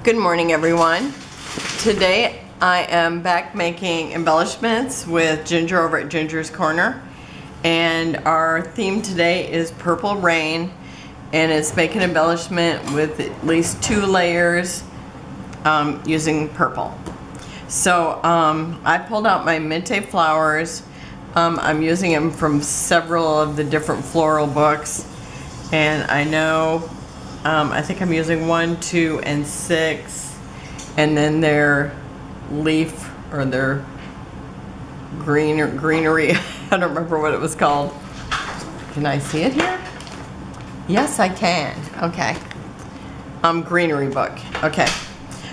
Good morning, everyone. Today I am back making embellishments with Ginger over at Ginger's Corner, and our theme today is Purple Rain, and it's making embellishment with at least 2 layers using purple. So I pulled out my Mintay flowers. I'm using them from several of the different floral books, and I know I think I'm using 1, 2, and 6, and then their leaf or their greenery. I don't remember what it was called. Can I see it here? Yes, I can. Okay. Greenery book. Okay.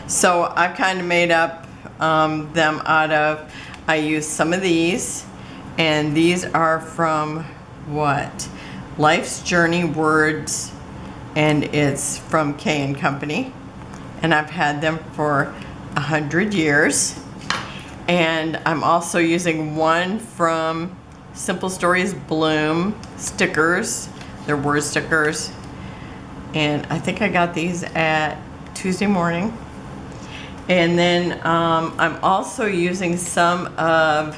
So I've kind of made up them out of. I used some of these, and these are from what? Life's Journey Words. And it's from K & Company, and I've had them for 100 years. And I'm also using one from Simple Stories Bloom stickers. They're word stickers, and I think I got these at Tuesday morning. And then I'm also using some of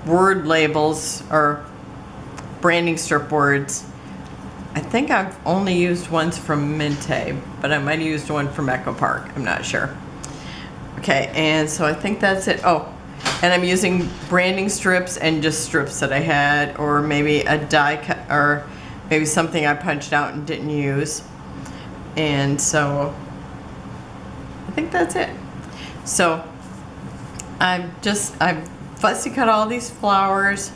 word labels or branding strip words. I think I've only used ones from Mintay, but I might have used one from Echo Park. I'm not sure. Okay, and so I think that's it. Oh, and I'm using branding strips and just strips that I had, or maybe a die cut, or maybe something I punched out and didn't use. And so I think that's it. So I've fussy cut all these flowers,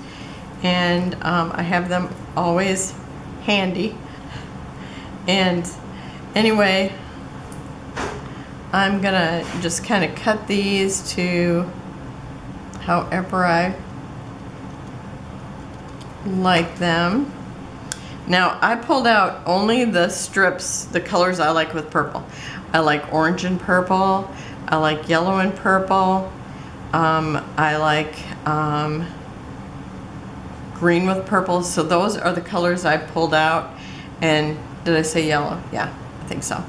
and I have them always handy. And anyway, I'm gonna just kind of cut these to however I like them. Now I pulled out only the strips, the colors I like with purple. I like orange and purple, I like yellow and purple, I like green with purple. So those are the colors I pulled out. And did I say yellow? Yeah, I think so.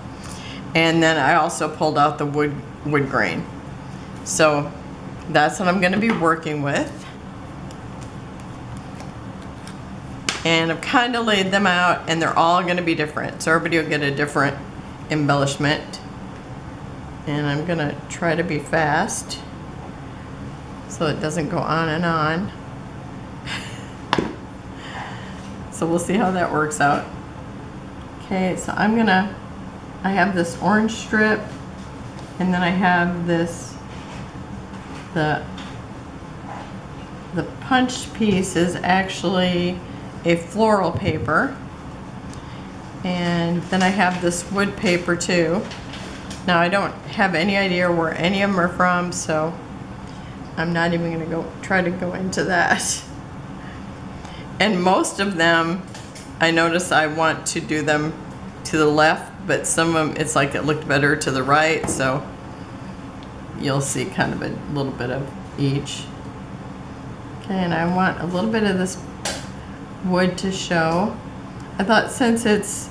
And then I also pulled out the wood grain. So that's what I'm going to be working with. And I've kind of laid them out, and they're all going to be different. So everybody will get a different embellishment. And I'm going to try to be fast so it doesn't go on and on. So we'll see how that works out. Okay, so I have this orange strip, and then I have this, the punched piece is actually a floral paper, and then I have this wood paper too. Now I don't have any idea where any of them are from, so I'm not even gonna try to go into that. And most of them, I notice I want to do them to the left, but some of them, it's like it looked better to the right, so you'll see kind of a little bit of each. Okay, and I want a little bit of this wood to show. I thought since it's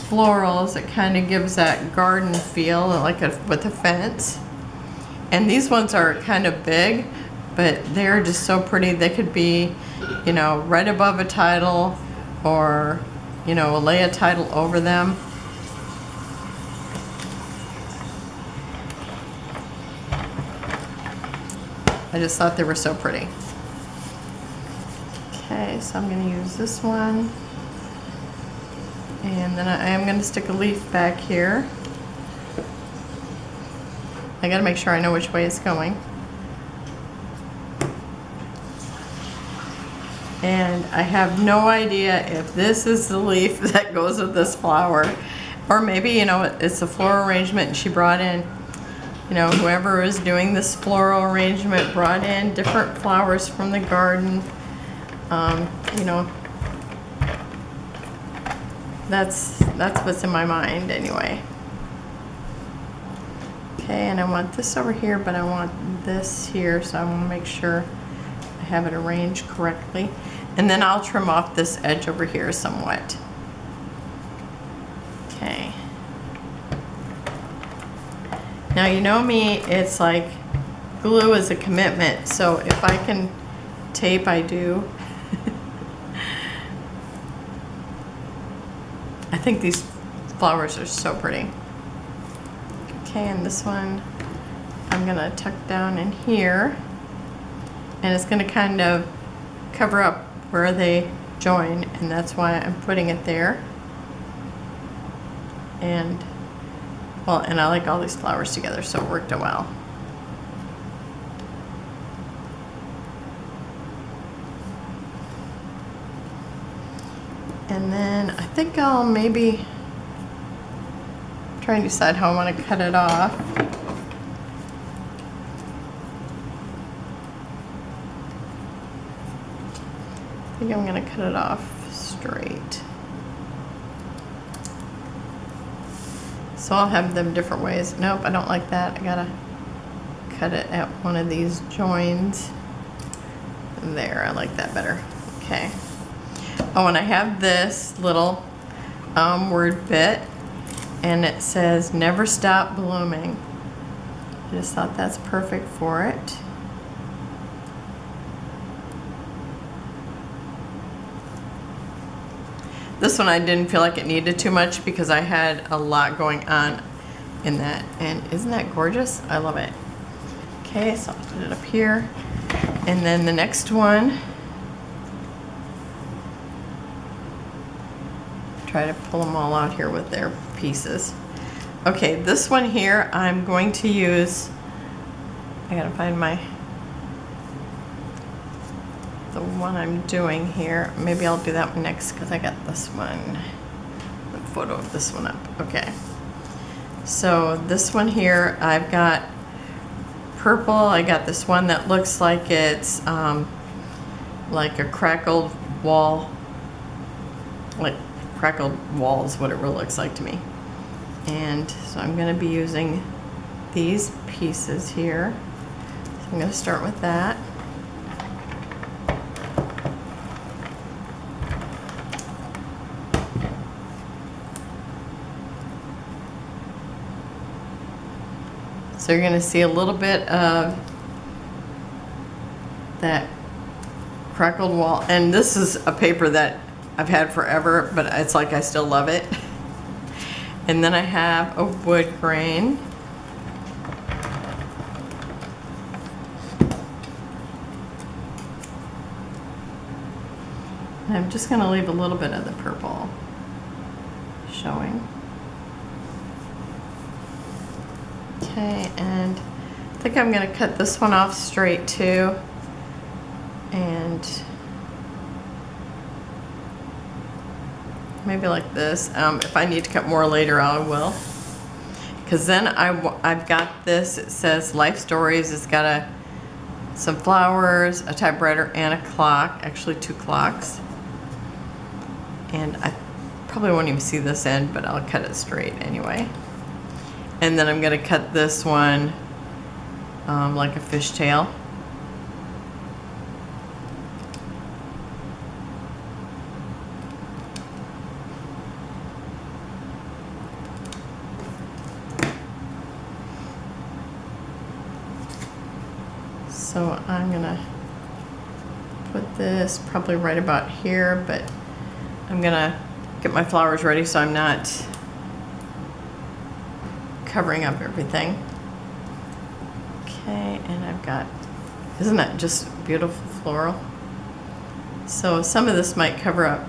florals, it kind of gives that garden feel, like with a fence. And these ones are kind of big, but they're just so pretty. They could be, you know, right above a title, or, you know, lay a title over them. I just thought they were so pretty. Okay, so I'm going to use this one. And then I am going to stick a leaf back here. I got to make sure I know which way it's going. And I have no idea if this is the leaf that goes with this flower, or maybe, you know, it's a floral arrangement and she brought in, you know, whoever is doing this floral arrangement brought in different flowers from the garden. You know, that's what's in my mind anyway. Okay, and I want this over here, but I want this here, so I want to make sure I have it arranged correctly. And then I'll trim off this edge over here somewhat. Okay. Now you know me, it's like glue is a commitment, so if I can tape, I do. I think these flowers are so pretty. Okay, and this one I'm gonna tuck down in here, and it's gonna kind of cover up where they join, and that's why I'm putting it there. And well, and I like all these flowers together, so it worked out well. And then I think I'll maybe try and decide how I want to cut it off. I think I'm going to cut it off straight. So I'll have them different ways. Nope, I don't like that. I gotta cut it at one of these joins. There, I like that better. Okay. Oh, and I have this little word bit, and it says never stop blooming. I just thought that's perfect for it. This one I didn't feel like it needed too much because I had a lot going on in that. And isn't that gorgeous? I love it. Okay, so I'll put it up here. And then the next one, try to pull them all out here with their pieces. Okay, this one here I'm going to use, I gotta find the one I'm doing here. Maybe I'll do that one next because I got this one, the photo of this one up. Okay, so this one here I've got purple. I got this one that looks like it's like a crackled wall, like crackled wall is what it really looks like to me. And so I'm going to be using these pieces here. So I'm going to start with that. So you're going to see a little bit of that crackled wall. And this is a paper that I've had forever, but it's like I still love it. And then I have a wood grain. And I'm just going to leave a little bit of the purple showing. Okay, and I think I'm going to cut this one off straight too. And maybe like this. If I need to cut more later, I will. Because then I've got this, it says Life Stories. It's got some flowers, a typewriter, and a clock. Actually, 2 clocks. And I probably won't even see this end, but I'll cut it straight anyway. And then I'm going to cut this one like a fishtail. So I'm going to put this probably right about here, but I'm going to get my flowers ready so I'm not covering up everything. Okay, and I've got, isn't that just beautiful floral? So some of this might cover up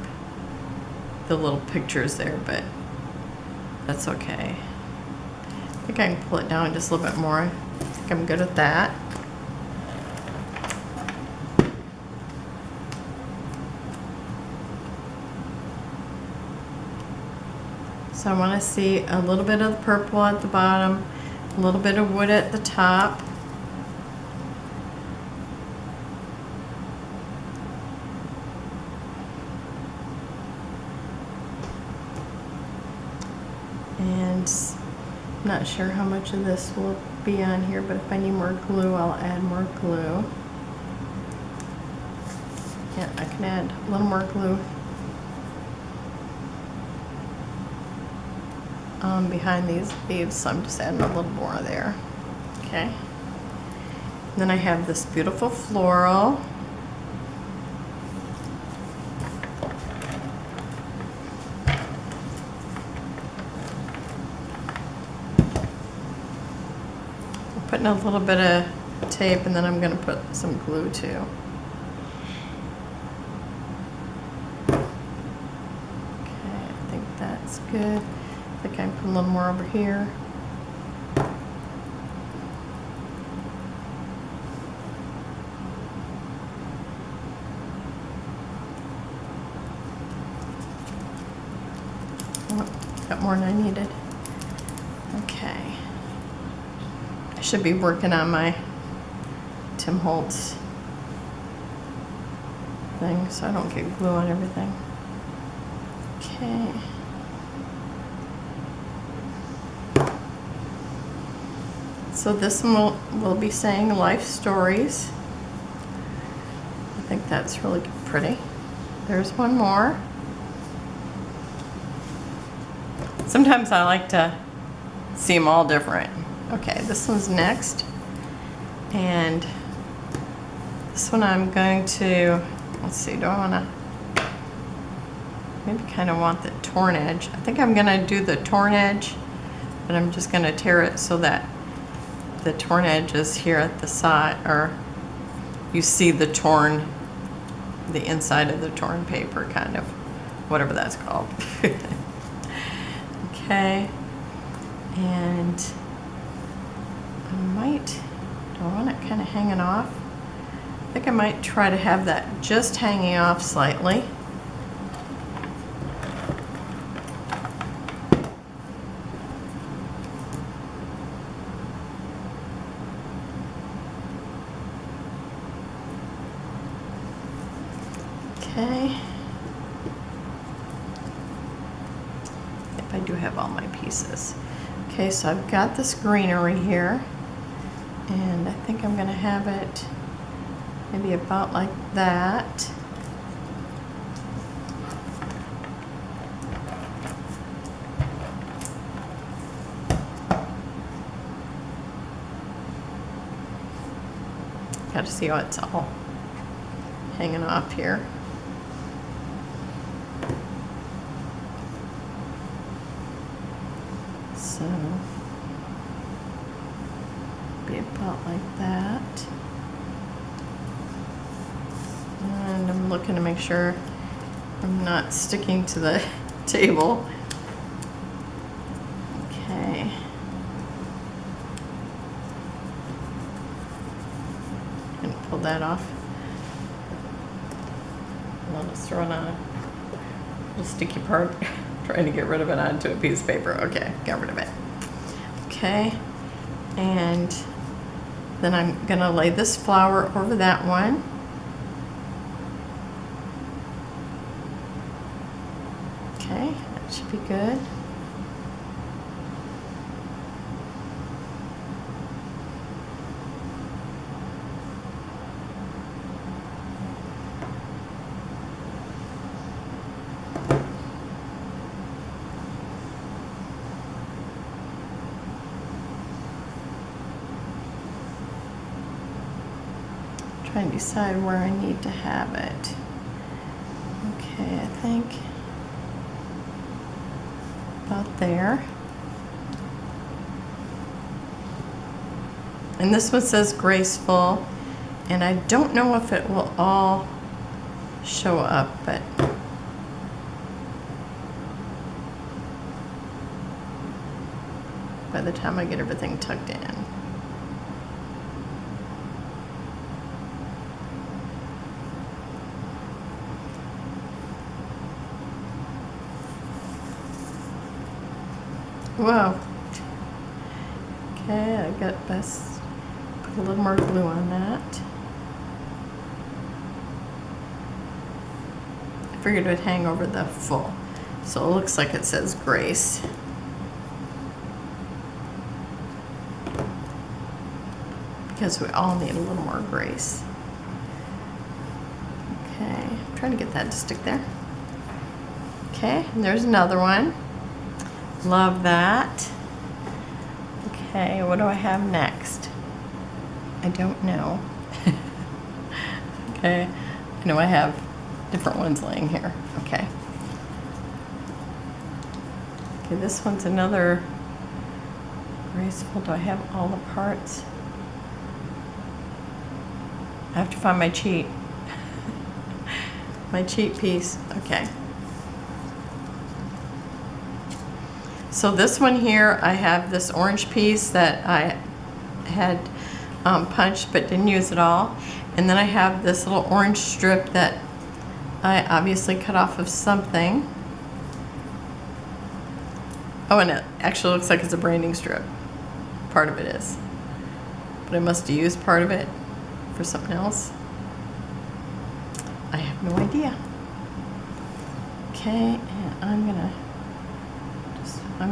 the little pictures there, but that's okay. I think I can pull it down just a little bit more. I think I'm good with that. So I want to see a little bit of the purple at the bottom, a little bit of wood at the top. And I'm not sure how much of this will be on here, but if I need more glue, I'll add more glue. Yeah, I can add a little more glue behind these leaves, so I'm just adding a little more there. Okay. Then I have this beautiful floral. I'm putting a little bit of tape, and then I'm going to put some glue too. That's good. I think I can put a little more over here. Oh, got more than I needed. Okay. I should be working on my Tim Holtz thing so I don't get glue on everything. Okay. So this one will be saying life stories. I think that's really pretty. There's one more. Sometimes I like to see them all different. Okay, this one's next. And this one I'm going to, let's see, do I want to, maybe kind of want the torn edge. I think I'm going to do the torn edge, but I'm just going to tear it so that the torn edge is here at the side, or you see the torn, the inside of the torn paper, kind of, whatever that's called. Okay, and I might, do I want it kind of hanging off? I think I might try to have that just hanging off slightly. Okay. Yep, I do have all my pieces. Okay, so I've got this greenery here, and I think I'm going to have it maybe about like that. Got to see how it's all hanging off here. So, be about like that. And I'm looking to make sure I'm not sticking to the table. Okay. And pull that off. I'll just throw it on a little sticky part. Trying to get rid of it onto a piece of paper. Okay, got rid of it. Okay, and then I'm gonna lay this flower over that one. Okay, that should be good. Trying to decide where I need to have it. Okay, I think about there. And this one says graceful, and I don't know if it will all show up, but by the time I get everything tucked in. Whoa. Okay, I got best put a little more glue on that. I figured it would hang over the full. So it looks like it says Grace. Because we all need a little more grace. Okay, I'm trying to get that to stick there. Okay, and there's another one. Love that. Okay, what do I have next? I don't know. Okay, I know I have different ones laying here. Okay. Okay, this one's another graceful. Do I have all the parts? I have to find my cheat. My cheat piece. Okay. So this one here, I have this orange piece that I had punched but didn't use at all. And then I have this little orange strip that I obviously cut off of something. Oh, and it actually looks like it's a branding strip. Part of it is. But I must have used part of it for something else. I have no idea. Okay, and I'm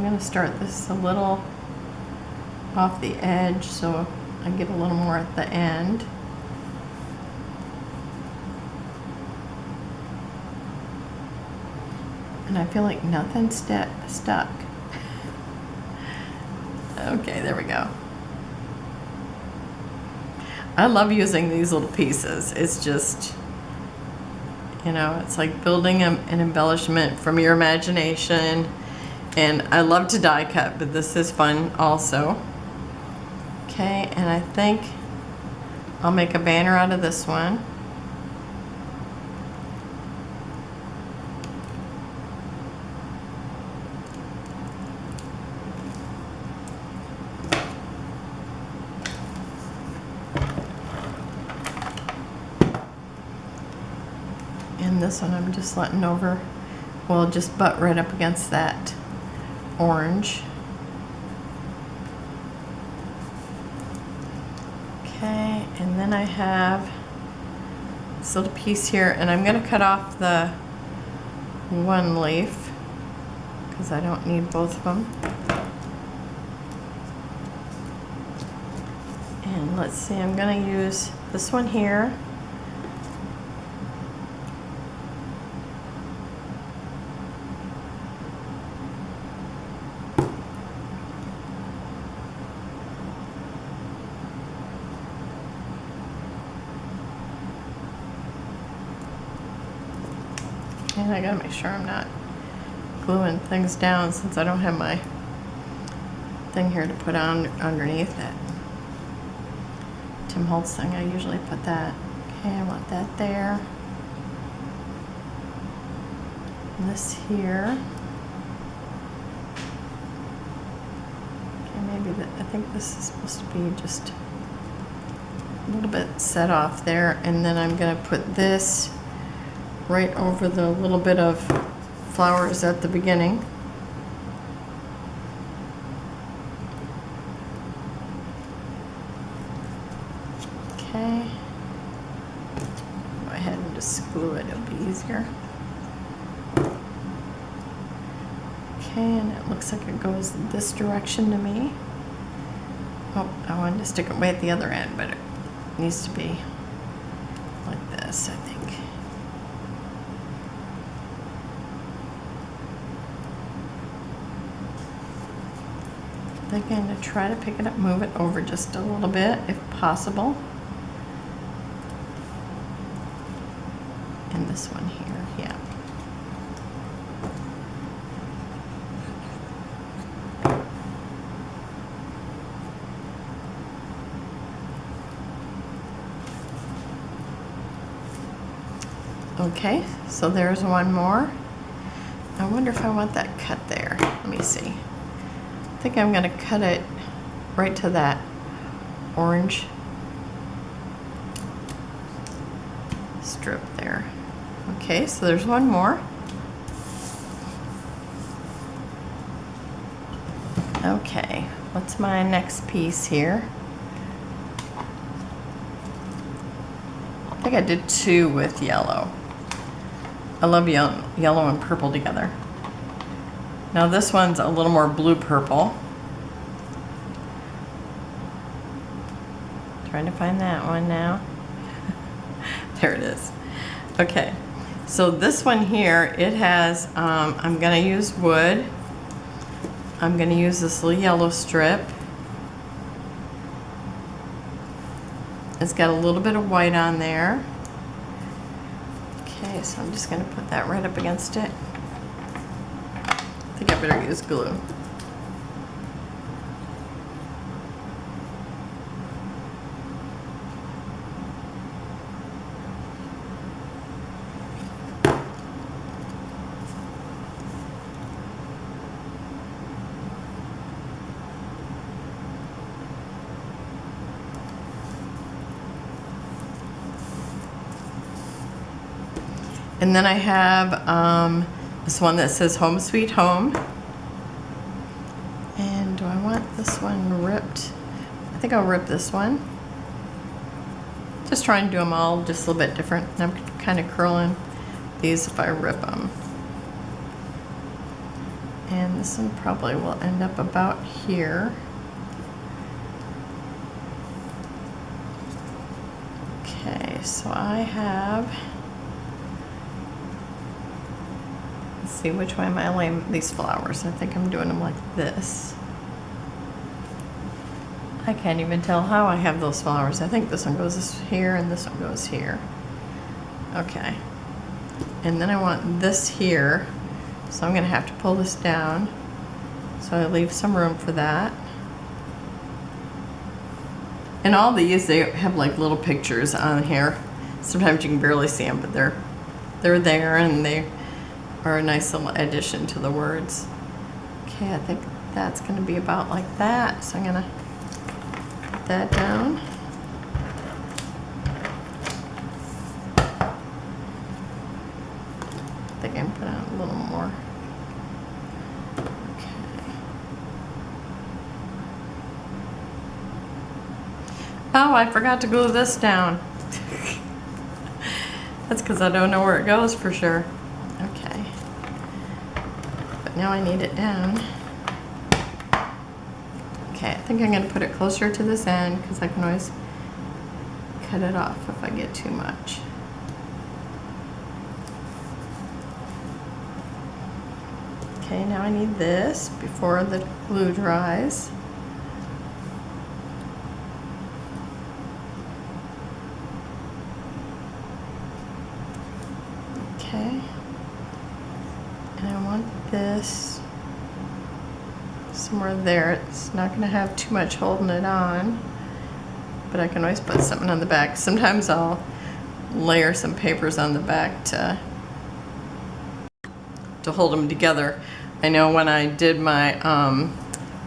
gonna start this a little off the edge so I get a little more at the end. And I feel like nothing's stuck. Okay, there we go. I love using these little pieces. It's just, you know, it's like building an embellishment from your imagination. And I love to die cut, but this is fun also. Okay, and I think I'll make a banner out of this one. And this one I'm just letting over, well, just butt right up against that orange. Okay, and then I have this little piece here, and I'm going to cut off the one leaf because I don't need both of them. And let's see, I'm going to use this one here. And I gotta make sure I'm not gluing things down since I don't have my thing here to put on underneath it. Tim Holtz thing, I usually put that. Okay, I want that there. And this here. Okay, maybe I think this is supposed to be just a little bit set off there, and then I'm gonna put this right over the little bit of flowers at the beginning. Okay. Go ahead and just glue it, it'll be easier. Okay, and it looks like it goes this direction to me. Oh, I wanted to stick it way at the other end, but it needs to be like this, I think. I'm going to try to pick it up, move it over just a little bit if possible. And this one here, yeah. Okay, so there's one more. I wonder if I want that cut there. Let me see. I think I'm going to cut it right to that orange strip there. Okay, so there's one more. Okay, what's my next piece here? I think I did two with yellow. I love yellow and purple together. Now this one's a little more blue-purple. Trying to find that one now. There it is. Okay, so this one here, it has, I'm gonna use wood. I'm going to use this little yellow strip. It's got a little bit of white on there. Okay, so I'm just going to put that right up against it. I think I better use glue. And then I have this one that says Home Sweet Home. And do I want this one ripped? I think I'll rip this one. Just trying to do them all just a little bit different. I'm kind of curling these if I rip them. And this one probably will end up about here. Okay, so I have... see which way am I laying these flowers. I think I'm doing them like this. I can't even tell how I have those flowers. I think this one goes here and this one goes here. Okay. And then I want this here. So I'm going to have to pull this down. So I leave some room for that. And all these, they have like little pictures on here. Sometimes you can barely see them, but they're there and they are a nice little addition to the words. Okay, I think that's going to be about like that. So I'm going to put that down. I think I can put on a little more. Okay. Oh, I forgot to glue this down. That's because I don't know where it goes for sure. Okay. But now I need it down. Okay, I think I'm going to put it closer to this end because I can always cut it off if I get too much. Okay, now I need this before the glue dries. Okay. And I want this somewhere there. It's not going to have too much holding it on, but I can always put something on the back. Sometimes I'll layer some papers on the back to hold them together. I know when I did my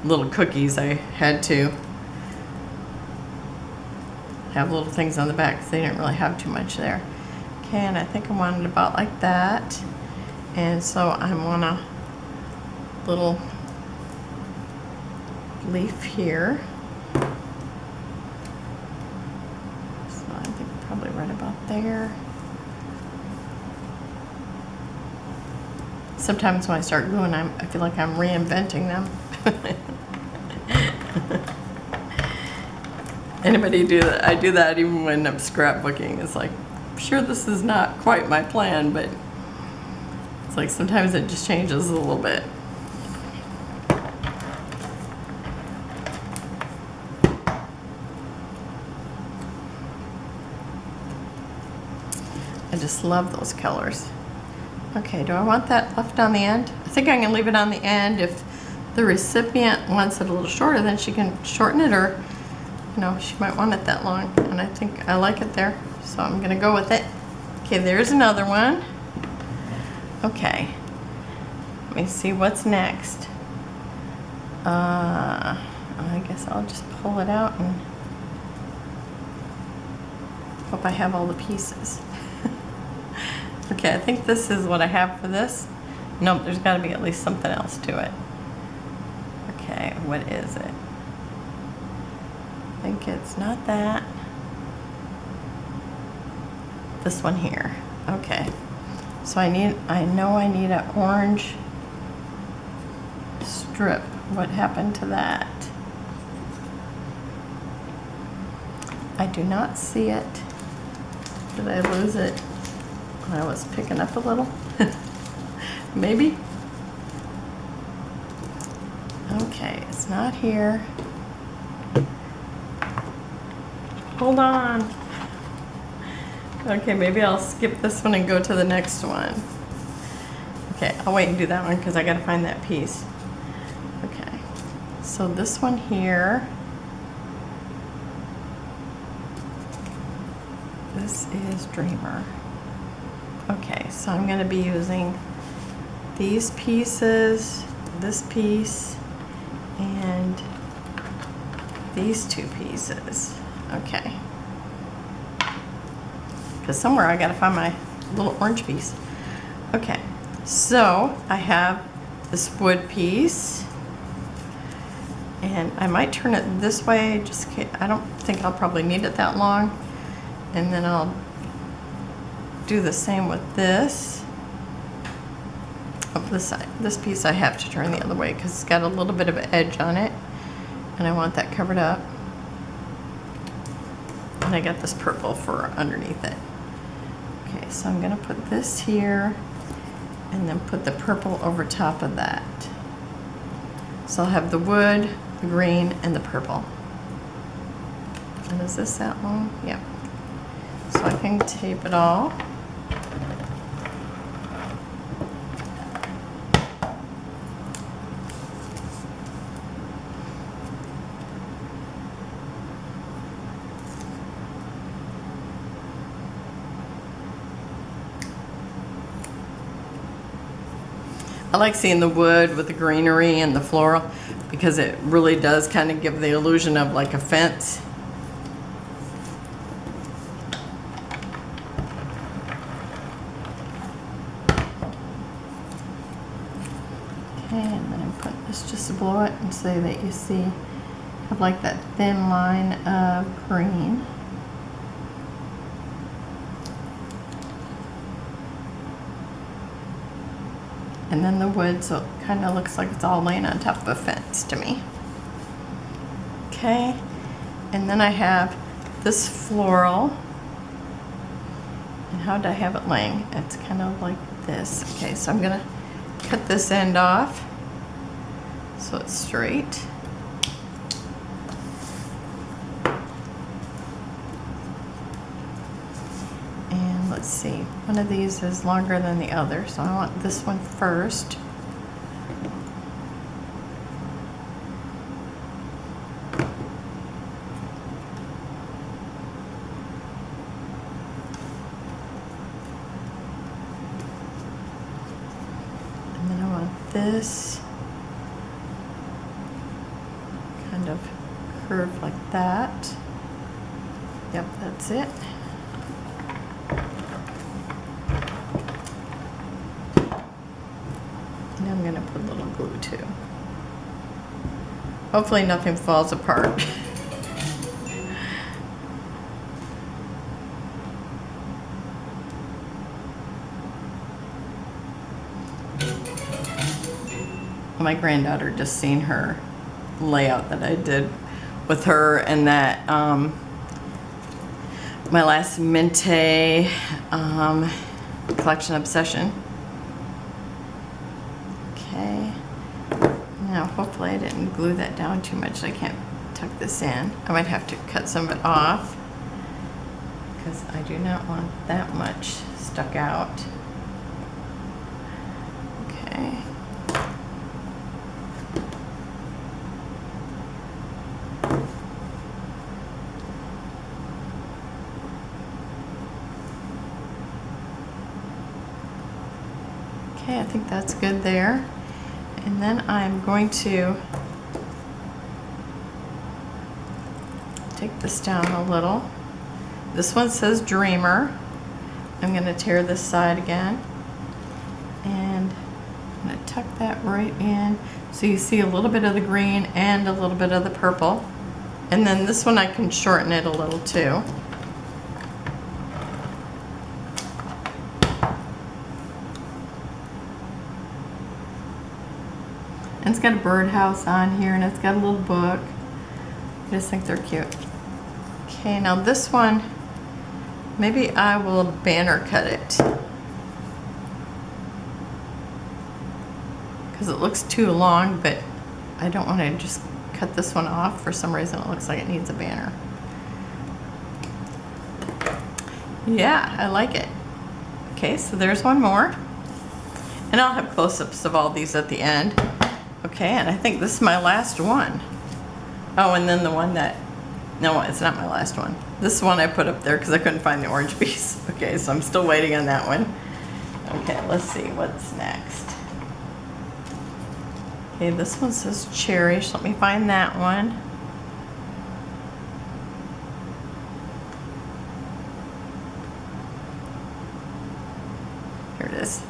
little cookies, I had to have little things on the back because they didn't really have too much there. Okay, and I think I want it about like that. And so I want a little leaf here. So I think probably right about there. Sometimes when I start gluing, I feel like I'm reinventing them. Anybody do that? I do that even when I'm scrapbooking. It's like, I'm sure this is not quite my plan, but it's like sometimes it just changes a little bit. I just love those colors. Okay, do I want that left on the end? I think I can leave it on the end. If the recipient wants it a little shorter, then she can shorten it, or, you know, she might want it that long. And I think I like it there, so I'm gonna go with it. Okay, there's another one. Okay, let me see what's next. I guess I'll just pull it out and hope I have all the pieces. Okay, I think this is what I have for this. Nope, there's got to be at least something else to it. Okay, what is it? I think it's not that. This one here. Okay. So I know I need an orange strip. What happened to that? I do not see it. Did I lose it? I was picking up a little. Maybe. Okay, it's not here. Hold on. Okay, maybe I'll skip this one and go to the next one. Okay, I'll wait and do that one because I gotta find that piece. Okay, so this one here, this is Dreamer. Okay, so I'm gonna be using these pieces, this piece, and these two pieces. Okay. Because somewhere I gotta find my little orange piece. Okay, so I have this wood piece, and I might turn it this way, just in case. I don't think I'll probably need it that long. And then I'll do the same with this. This side. This piece I have to turn the other way because it's got a little bit of an edge on it, and I want that covered up. And I got this purple for underneath it. Okay, so I'm gonna put this here and then put the purple over top of that. So I'll have the wood, the green, and the purple. And is this that long? Yep. So I can tape it all. I like seeing the wood with the greenery and the floral because it really does kind of give the illusion of like a fence. Okay, and then I put this just to blow it and so that you see, have like that thin line of green. And then the wood, so it kind of looks like it's all laying on top of a fence to me. Okay, and then I have this floral. And how did I have it laying? It's kind of like this. Okay, so I'm gonna cut this end off so it's straight. Let's see, one of these is longer than the other, so I want this one first. And then I want this kind of curved like that. Yep, that's it. I'm going to put a little glue too. Hopefully nothing falls apart. My granddaughter just seen her layout that I did with her and that my last Mintay collection obsession. Now, hopefully I didn't glue that down too much. I can't tuck this in. I might have to cut some of it off because I do not want that much stuck out. Okay. Okay, I think that's good there. And then I'm going to take this down a little. This one says Dreamer. I'm going to tear this side again. And I'm going to tuck that right in so you see a little bit of the green and a little bit of the purple. And then this one I can shorten it a little too. And it's got a birdhouse on here, and it's got a little book. I just think they're cute. Okay, now this one, maybe I will banner cut it because it looks too long, but I don't want to just cut this one off. For some reason it looks like it needs a banner. Yeah, I like it. Okay, so there's one more. And I'll have close-ups of all these at the end. Okay, and I think this is my last one. Oh, and then the one that, no, it's not my last one. This is one I put up there because I couldn't find the orange piece. Okay, so I'm still waiting on that one. Okay, let's see what's next. Okay, this one says cherish. Let me find that one. Here it is.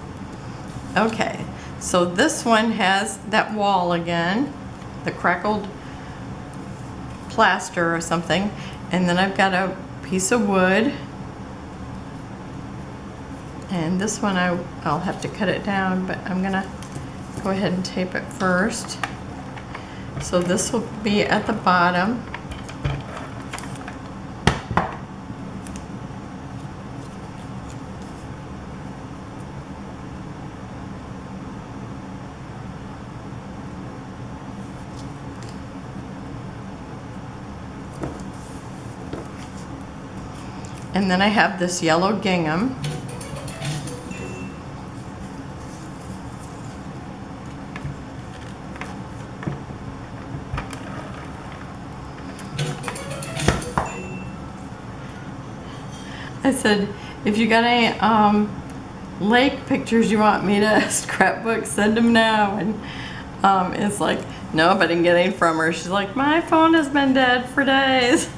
Okay, so this one has that wall again, the crackled plaster or something, and then I've got a piece of wood, and this one I'll have to cut it down, but I'm gonna go ahead and tape it first. So this will be at the bottom. And then I have this yellow gingham. I said, if you got any lake pictures you want me to scrapbook, send them now. And it's like, nope, I didn't get any from her. She's like, my phone has been dead for days.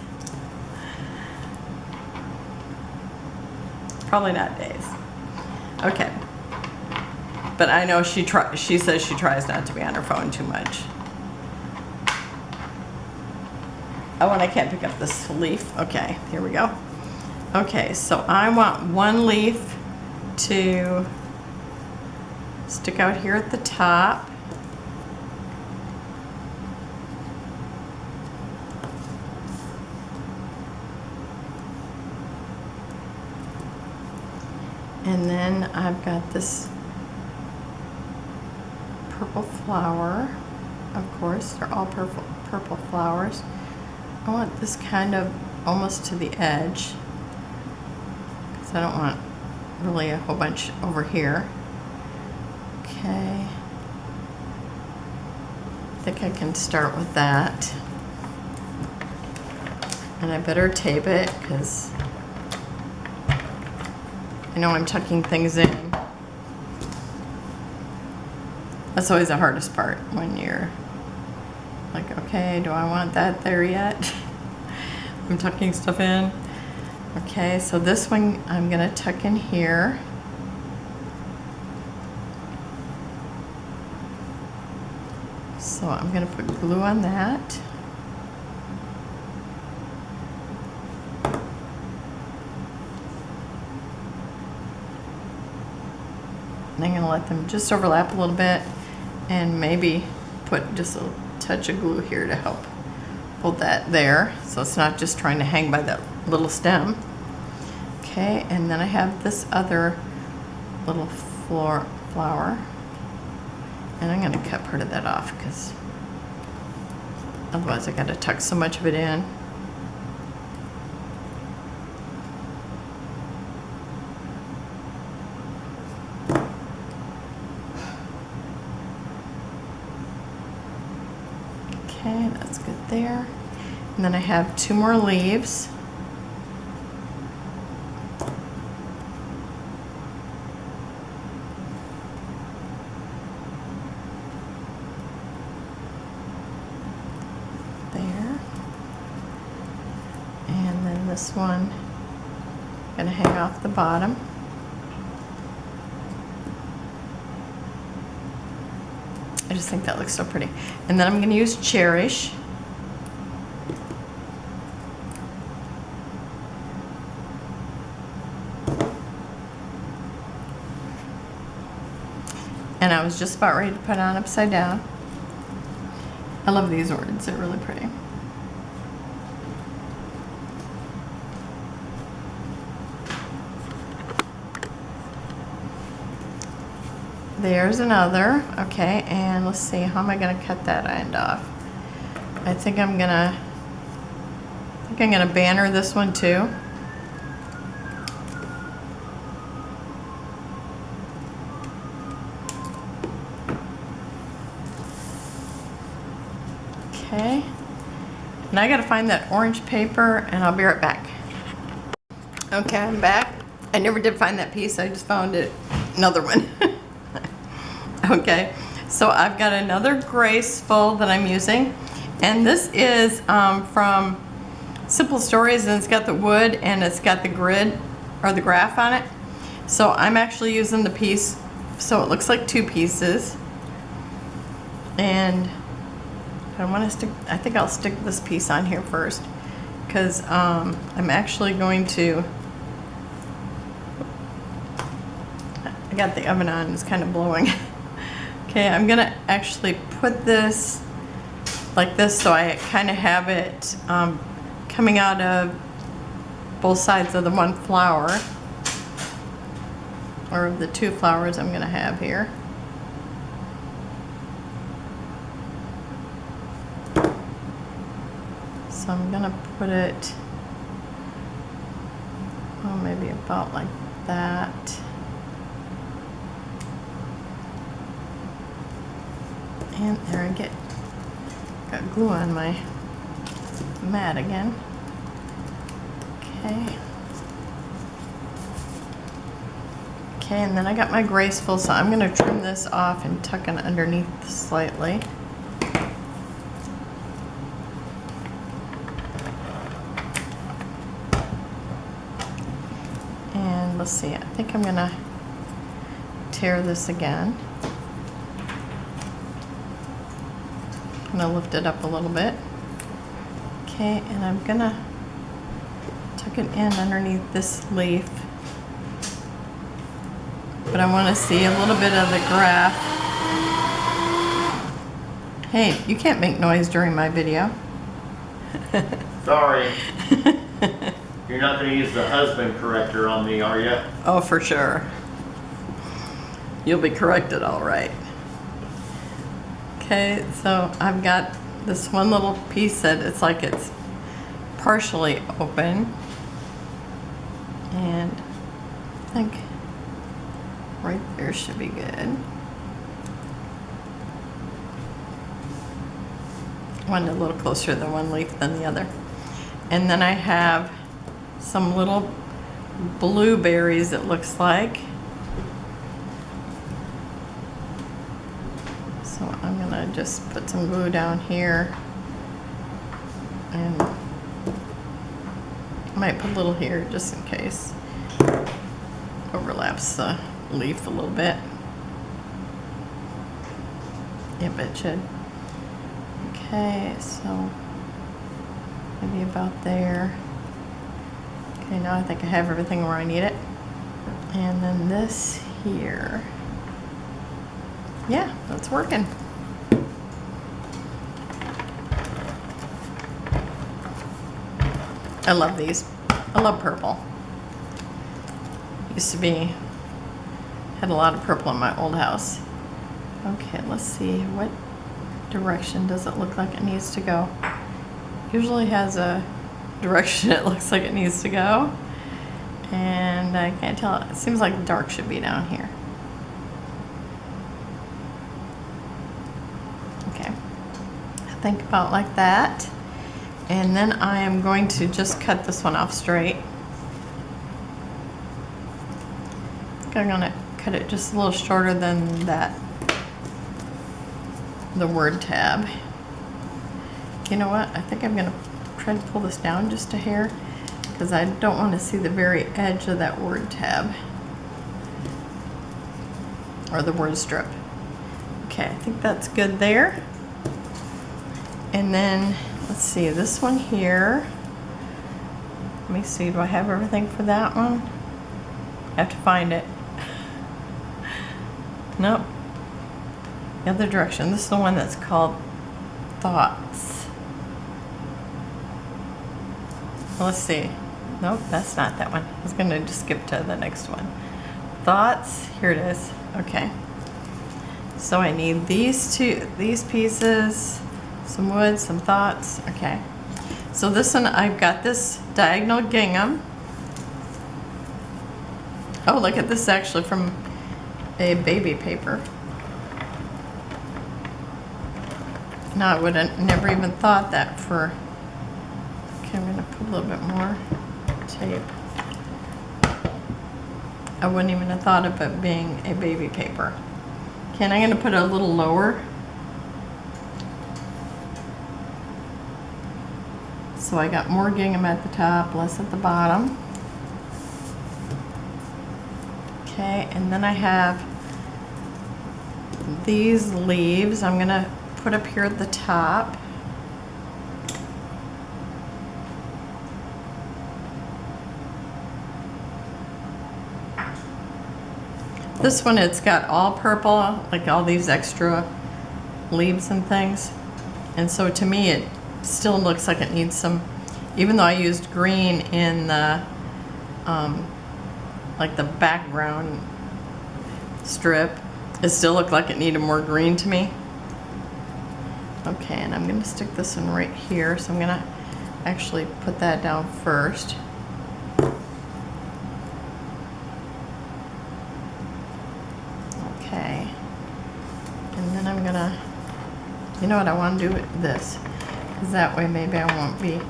Probably not days. Okay. But I know she says she tries not to be on her phone too much. Oh, and I can't pick up this leaf. Okay, here we go. Okay, so I want one leaf to stick out here at the top. And then I've got this purple flower. Of course, they're all purple flowers. I want this kind of almost to the edge, because I don't want really a whole bunch over here. Okay. I think I can start with that. And I better tape it, because I know I'm tucking things in. That's always the hardest part, when you're like, okay, do I want that there yet? I'm tucking stuff in. Okay, so this one I'm gonna tuck in here. So I'm gonna put glue on that. And I'm going to let them just overlap a little bit, and maybe put just a touch of glue here to help hold that there, so it's not just trying to hang by that little stem. Okay, and then I have this other little flower, and I'm going to cut part of that off, because otherwise I got to tuck so much of it in. Okay, that's good there. And then I have two more leaves. There. And then this one, I'm gonna hang off the bottom. I just think that looks so pretty. And then I'm going to use Cherish. And I was just about ready to put on upside down. I love these words, they're really pretty. there's another. Okay, and let's see, how am I gonna cut that end off? I think I'm gonna banner this one too. Okay, and I gotta find that orange paper, and I'll be right back. Okay, I'm back. I never did find that piece, I just found it, another one. Okay, so I've got another graceful that I'm using, and this is from Simple Stories, and it's got the wood and it's got the grid or the graph on it. So I'm actually using the piece, so it looks like two pieces, and I think I'll stick this piece on here first, because I'm actually going to, I got the oven on, it's kind of blowing. Okay, I'm gonna actually put this like this, so I kind of have it coming out of both sides of the one flower, or of the two flowers I'm gonna have here. So I'm gonna put it, oh, maybe about like that. And there, I got glue on my mat again. Okay. Okay, and then I got my graceful, so I'm gonna trim this off and tuck it underneath slightly. And let's see, I think I'm gonna tear this again. I'm gonna lift it up a little bit. Okay, and I'm gonna tuck it in underneath this leaf. But I want to see a little bit of the graph. Hey, you can't make noise during my video. Sorry. You're not going to use the husband corrector on me, are you? Oh, for sure. You'll be corrected all right. Okay, so I've got this one little piece that it's like it's partially open. And I think right there should be good. One a little closer to the one leaf than the other. And then I have some little blueberries, it looks like. So I'm gonna just put some glue down here, and I might put a little here just in case. Overlaps the leaf a little bit. Yep, it should. Okay, so maybe about there. Okay, now I think I have everything where I need it. And then this here. Yeah, that's working. I love these. I love purple. Used to be, had a lot of purple in my old house. Okay, let's see, what direction does it look like it needs to go? Usually has a direction it looks like it needs to go. And I can't tell, it seems like dark should be down here. Okay, think about like that. And then I am going to just cut this one off straight. I think I'm gonna cut it just a little shorter than that, the word tab. You know what? I think I'm gonna try to pull this down just a hair, because I don't want to see the very edge of that word tab or the word strip. Okay, I think that's good there. And then let's see, this one here. Let me see, do I have everything for that one? I have to find it. Nope. The other direction. This is the one that's called Thoughts. Let's see. Nope, that's not that one. I was gonna just skip to the next one. Thoughts, here it is. Okay. So I need these pieces, some wood, some thoughts. Okay. So this one, I've got this diagonal gingham. Oh, look at this, actually from a baby paper. No, I would have never even thought that for, okay, I'm gonna put a little bit more tape. I wouldn't even have thought of it being a baby paper. Okay, and I'm gonna put it a little lower. So I got more gingham at the top, less at the bottom. Okay, and then I have these leaves I'm gonna put up here at the top. This one, it's got all purple, like all these extra leaves and things. And so to me, it still looks like it needs some, even though I used green in the, like the background strip, it still looked like it needed more green to me. Okay, and I'm gonna stick this one right here. So I'm gonna actually put that down first. Okay, and then I'm gonna, you know what, I want to do with this, because that way maybe I won't be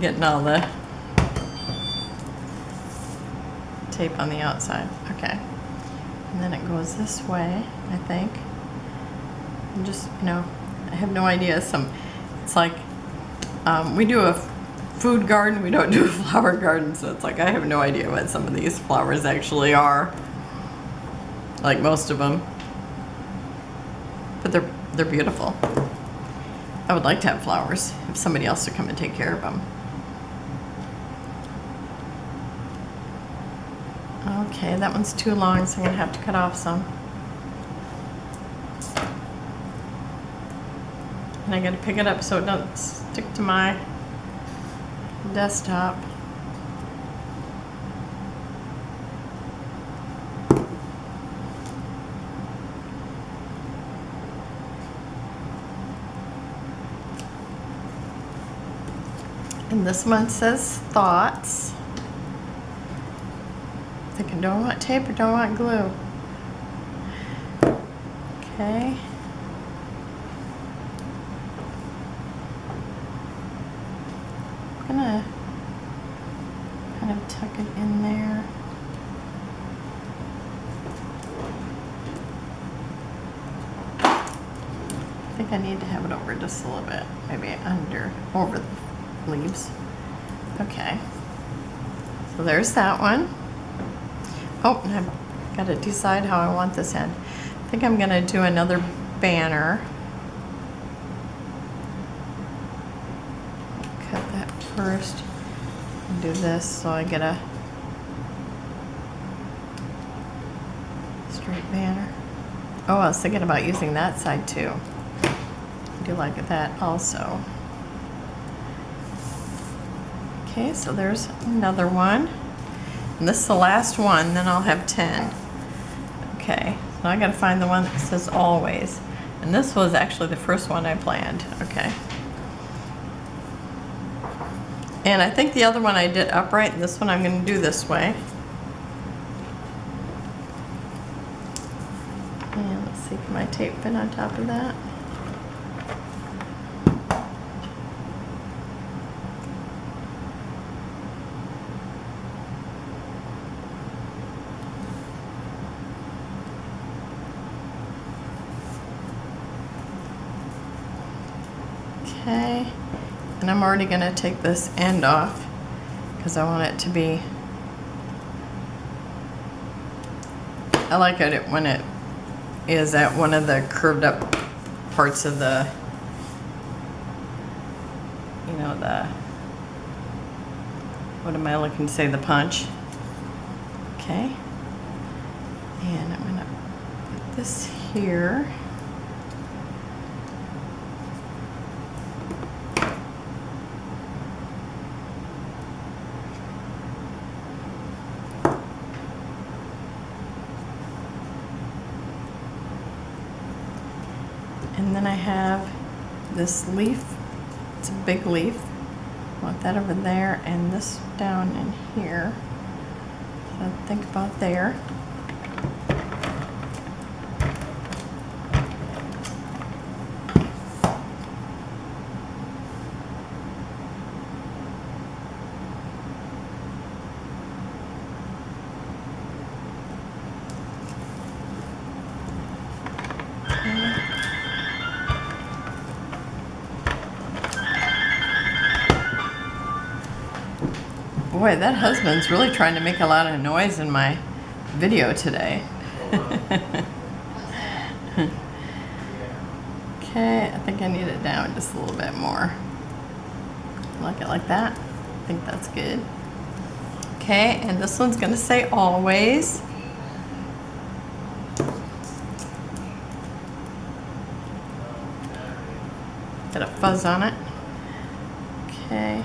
getting all the tape on the outside. Okay, and then it goes this way, I think. And just, you know, I have no idea. It's like we do a food garden, we don't do a flower garden, so it's like I have no idea what some of these flowers actually are, like most of them, but they're beautiful. I would like to have flowers if somebody else would come and take care of them. Okay, that one's too long, so I'm gonna have to cut off some. And I gotta pick it up so it doesn't stick to my desktop. And this one says thoughts. Thinking, do I want tape or do I want glue? Okay. I'm gonna kind of tuck it in there. I think I need to have it over just a little bit, maybe over the leaves. Okay. So there's that one. Oh, and I've got to decide how I want this end. I think I'm gonna do another banner. Cut that first and do this so I get a straight banner. Oh, I was thinking about using that side too. I do like that also. Okay, so there's another one. And this is the last one, then I'll have 10. Okay, so now I gotta find the one that says always. And this was actually the first one I planned. Okay. And I think the other one I did upright, and this one I'm gonna do this way. And let's see, can my tape fit on top of that? Okay, and I'm already going to take this end off because I want it to be, I like it when it is at one of the curved up parts of the, you know, the, what am I looking to say, the punch. Okay, and I'm going to put this here. then I have this leaf. It's a big leaf. I want that over there and this down in here. So think about there. Boy, that husband's really trying to make a lot of noise in my video today. Okay, I think I need it down just a little bit more. Like it like that. I think that's good. Okay, and this one's gonna say always. Got a fuzz on it. Okay.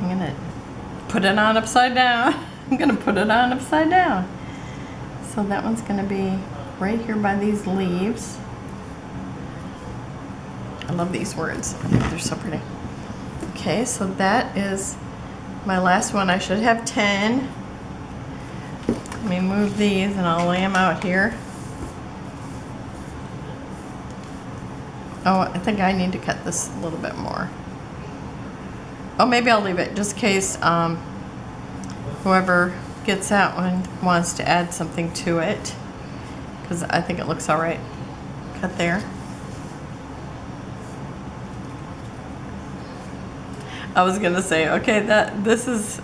I'm gonna put it on upside down. I'm gonna put it on upside down. So that one's gonna be right here by these leaves. I love these words. I think they're so pretty. Okay, so that is my last one. I should have 10. Let me move these and I'll lay them out here. Oh, I think I need to cut this a little bit more. Oh, maybe I'll leave it just in case whoever gets that one wants to add something to it, because I think it looks all right. Cut there. I was gonna say, okay, this is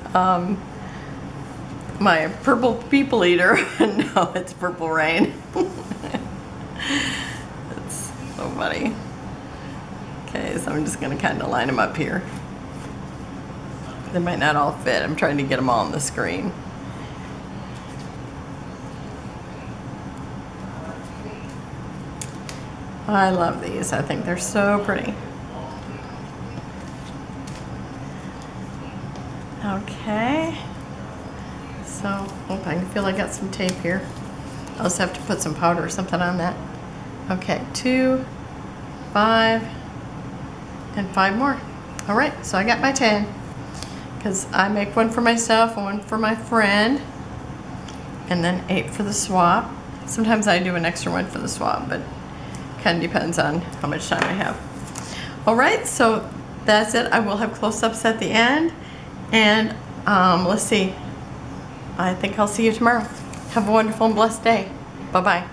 my purple people eater. No, it's Purple Rain. It's so funny. Okay, so I'm just gonna kind of line them up here. They might not all fit. I'm trying to get them all on the screen. I love these. I think they're so pretty. Okay. So, I can feel I got some tape here. I'll just have to put some powder or something on that. Okay, 2, 5, and 5 more. All right, so I got my 10. Because I make one for myself, one for my friend, and then 8 for the swap. Sometimes I do an extra one for the swap, but kind of depends on how much time I have. All right, so that's it. I will have close-ups at the end, and let's see. I think I'll see you tomorrow. Have a wonderful and blessed day. Bye-bye.